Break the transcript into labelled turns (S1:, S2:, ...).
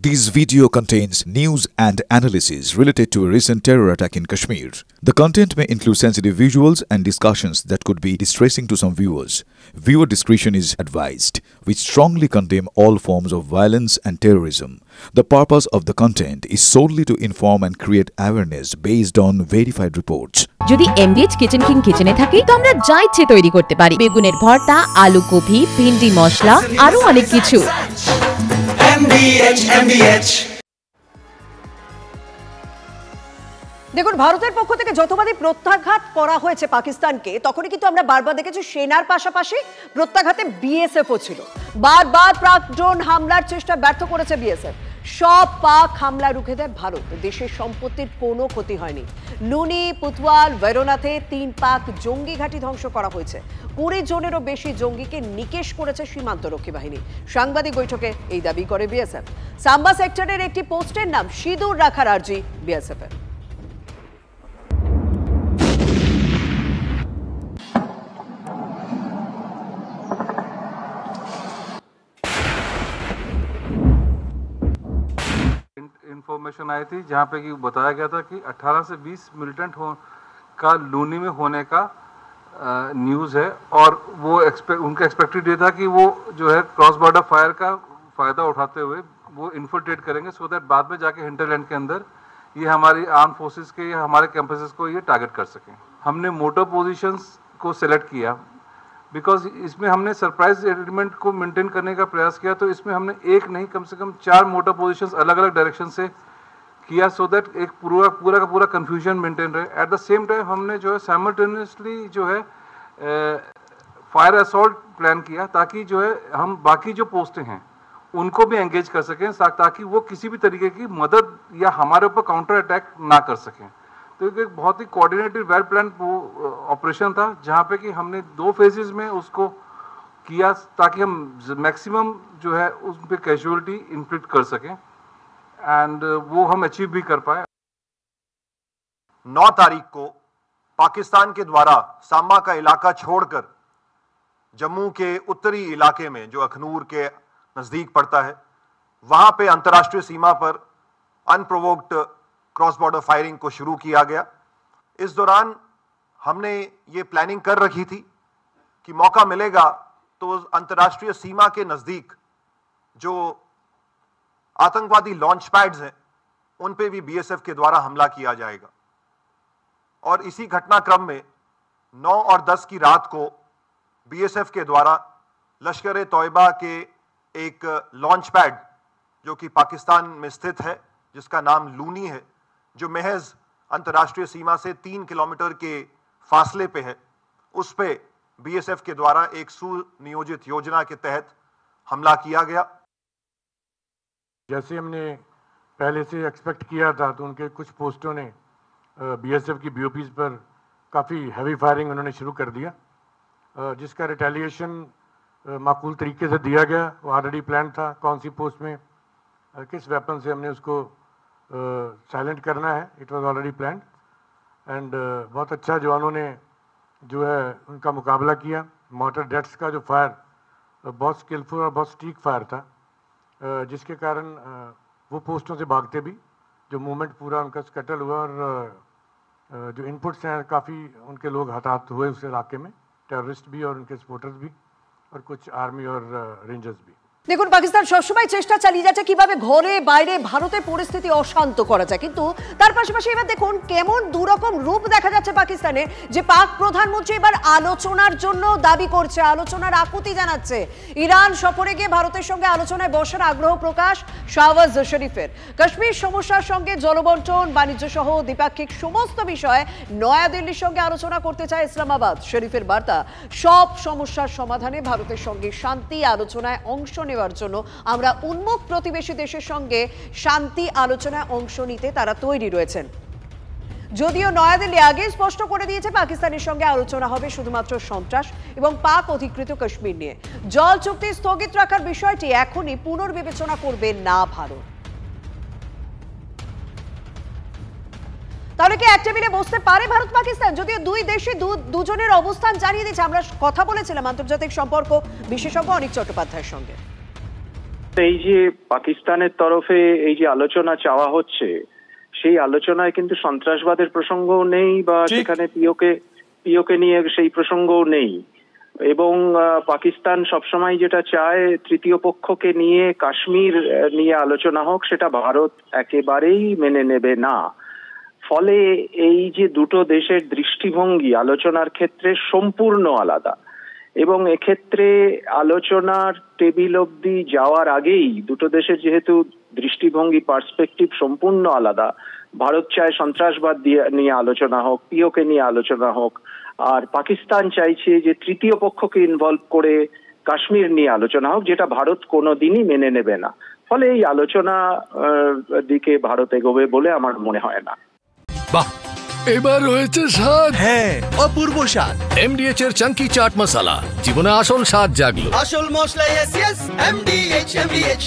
S1: This video contains news and analysis related to a recent terror attack in Kashmir. The content may include sensitive visuals and discussions that could be distressing to some viewers. Viewer discretion is advised. We strongly condemn all forms of violence and terrorism. The purpose of the content is solely to inform and create awareness based on verified reports.
S2: যদি এমবিএচ kitchen king কিচেনে থাকে তো আমরা যা ইচ্ছে তৈরি করতে পারি। বেগুনের ভর্তা, আলু কফি, ভিন্ডি মশলা আরো অনেক কিছু।
S3: দেখুন, ভারতের পক্ষ থেকে যতবারই প্রত্যাঘাত করা হয়েছে পাকিস্তানকে, তখনই কিন্তু আমরা বারবার দেখেছি সেনার পাশাপাশি প্রত্যাঘাতে বিএসএফও ছিল। বারবার পাক ড্রোন হামলার চেষ্টা ব্যর্থ করেছে বিএসএফ। সব পাক হামলা রুখে দেয় ভারত। দেশের সম্পত্তির কোনো ক্ষতি হয়নি। লুনি, পুতওয়াল, ভেরোনাতে 3 পাক জঙ্গি ঘাঁটি ধ্বংস করা হয়েছে। 20 জনেরও বেশি জঙ্গিকে নিকেশ করেছে সীমান্তরক্ষী বাহিনী। সাংবাদিক বৈঠকে এই দাবি করে বিএসএফ। সাম্বা সেক্টরের একটি পোস্টের নাম সিঁদুর রাখার আর্জি বিএসএফ এর।
S4: इंफॉर्मेशन आई थी जहां पे कि बताया गया था कि 18 से 20 मिलिटेंट का लूनी में होने का न्यूज़ है और वो उनका एक्सपेक्टेड ये था कि वो जो है क्रॉस बॉर्डर फायर का फ़ायदा उठाते हुए वो इन्फिल्ट्रेट करेंगे सो दैट बाद में जाके हिंटरलैंड के अंदर ये हमारी आर्म फोर्सेस के या हमारे कैंपसेस को ये टारगेट कर सकें। हमने मोटर पोजीशंस को सिलेक्ट किया बिकॉज इसमें हमने सरप्राइज एलिमेंट को मेंटेन करने का प्रयास किया, तो इसमें हमने एक नहीं कम से कम 4 मोटर पोजीशंस अलग अलग डायरेक्शन से किया सो दैट एक पूरा का पूरा कंफ्यूजन मेंटेन रहे। एट द सेम टाइम हमने जो है साइमल्टेनियसली जो है फायर असॉल्ट प्लान किया ताकि जो है हम बाकी जो पोस्टें हैं उनको भी एंगेज कर सकें ताकि वो किसी भी तरीके की मदद या हमारे ऊपर काउंटर अटैक ना कर सकें। तो एक बहुत ही कोऑर्डिनेटेड वेल प्लान ऑपरेशन था जहाँ पे कि हमने 2 फेजेस में उसको किया ताकि हम मैक्सिमम जो है उस पर कैजुअलिटी इन्फ्लिक्ट कर सकें एंड वो हम अचीव भी कर पाए।
S5: 9 तारीख को पाकिस्तान के द्वारा सांबा का इलाका छोड़कर जम्मू के उत्तरी इलाके में जो अखनूर के नजदीक पड़ता है वहां पे अंतर्राष्ट्रीय सीमा पर अनप्रोवोक्ड क्रॉस बॉर्डर फायरिंग को शुरू किया गया। इस दौरान हमने ये प्लानिंग कर रखी थी कि मौका मिलेगा तो अंतर्राष्ट्रीय सीमा के नजदीक जो आतंकवादी लॉन्च पैड्स हैं उन पे भी बीएसएफ के द्वारा हमला किया जाएगा। और इसी घटनाक्रम में 9 और 10 की रात को बीएसएफ के द्वारा लश्कर ए तौयबा के एक लॉन्च पैड जो कि पाकिस्तान में स्थित है जिसका नाम लूनी है, जो महज अंतर्राष्ट्रीय सीमा से 3 किलोमीटर के फासले पे है, उस पे बीएसएफ के द्वारा एक सुनियोजित योजना के तहत हमला किया गया।
S6: जैसे हमने पहले से एक्सपेक्ट किया था तो उनके कुछ पोस्टों ने बीएसएफ की बीओपीज पर काफ़ी हैवी फायरिंग उन्होंने शुरू कर दिया, जिसका रिटेलिएशन माकूल तरीके से दिया गया। वो ऑलरेडी प्लान था कौन सी पोस्ट में किस वेपन से हमने उसको साइलेंट करना है। It was already planned and बहुत अच्छा जवानों ने जो है उनका मुकाबला किया। मॉर्टर डेट्स का जो फायर बहुत स्किलफुल और बहुत स्टीक फायर था, जिसके कारण वो पोस्टों से भागते भी, जो मूवमेंट पूरा उनका स्कैटल हुआ और जो इनपुट्स हैं काफ़ी उनके लोग हताहत हुए उस इलाके में, टेररिस्ट भी और उनके सपोर्टर्स भी और कुछ आर्मी और रेंजर्स भी।
S3: দেখুন, পাকিস্তান সবসময় চেষ্টা চালিয়ে যাচ্ছে কিভাবে ঘরে বাইরে ভারতের পরিস্থিতি অশান্ত করা যায়, কিন্তু তার পাশাপাশি এবার দেখুন কেমন দুরকম রূপ দেখা যাচ্ছে পাকিস্তানে, যে পাক প্রধানমন্ত্রী এবার আলোচনার জন্য দাবি করছে, আলোচনার আকুতি জানাচ্ছে। ইরান সফরে গিয়ে ভারতের সঙ্গে আলোচনায় বসার আগ্রহ প্রকাশ শাহবাজ শরীফের। কাশ্মীর সমস্যার সঙ্গে জলবন্টন, বাণিজ্য সহ দ্বিপাক্ষিক সমস্ত বিষয়ে নয়াদিল্লির সঙ্গে আলোচনা করতে চায় ইসলামাবাদ। শরীফের বার্তা, সব সমস্যার সমাধানে ভারতের সঙ্গে শান্তি আলোচনায় অংশ নেওয়ার জন্য আমরা উন্মুখ প্রতিবেশী দেশের সঙ্গে শান্তি আলোচনায় অংশ নিতে তারা তৈরি রয়েছেন। যদিও নয়াদিল্লি আগে স্পষ্ট করে দিয়েছে পাকিস্তানের সঙ্গে আলোচনা হবে শুধুমাত্র সন্ত্রাস এবং পাক অধিকৃত কাশ্মীর নিয়ে। জল চুক্তি স্থগিত রাখার বিষয়টি এখনই পুনর্বিবেচনা করবে না ভারত। তাহলে কি এক টেবিলে বসতে পারে ভারত পাকিস্তান? যদিও দুই দেশে দুজনের অবস্থান জানিয়ে দিয়েছে। আমরা কথা বলেছিলাম আন্তর্জাতিক সম্পর্ক বিশেষজ্ঞ অনিক চট্টোপাধ্যায়ের সঙ্গে।
S7: এই যে পাকিস্তানের তরফে এই যে আলোচনা চাওয়া হচ্ছে, সেই আলোচনায় কিন্তু সন্ত্রাসবাদের প্রসঙ্গও নেই বা সেখানে পিওকে নিয়ে সেই প্রসঙ্গও নেই। এবং পাকিস্তান সবসময় যেটা চায় তৃতীয় পক্ষকে নিয়ে কাশ্মীর নিয়ে আলোচনা হোক, সেটা ভারত একেবারেই মেনে নেবে না। ফলে এই যে দুটো দেশের দৃষ্টিভঙ্গি আলোচনার ক্ষেত্রে সম্পূর্ণ আলাদা, এবং এক্ষেত্রে আলোচনার টেবিল অবধি যাওয়ার আগেই দুটো দেশের যেহেতু দৃষ্টিভঙ্গি পার্সপেক্টিভ সম্পূর্ণ আলাদা, ভারত চায় সন্ত্রাসবাদ নিয়ে আলোচনা হোক, পিওকে নিয়ে আলোচনা হোক, আর পাকিস্তান চাইছে যে তৃতীয় পক্ষকে ইনভলভ করে কাশ্মীর নিয়ে আলোচনা হোক, যেটা ভারত কোনোদিনই মেনে নেবে না। ফলে এই আলোচনা দিকে ভারত এগোবে বলে আমার মনে হয় না।
S8: বাহ, এবার রয়েছে স্বাদ।
S9: হ্যাঁ, অপূর্ব স্বাদ।
S8: এমডিএচ এর চাঙ্কি চাট মশলা, জীবনে আসল স্বাদ জাগলো।
S9: আসল মশলা, এমডিএচ।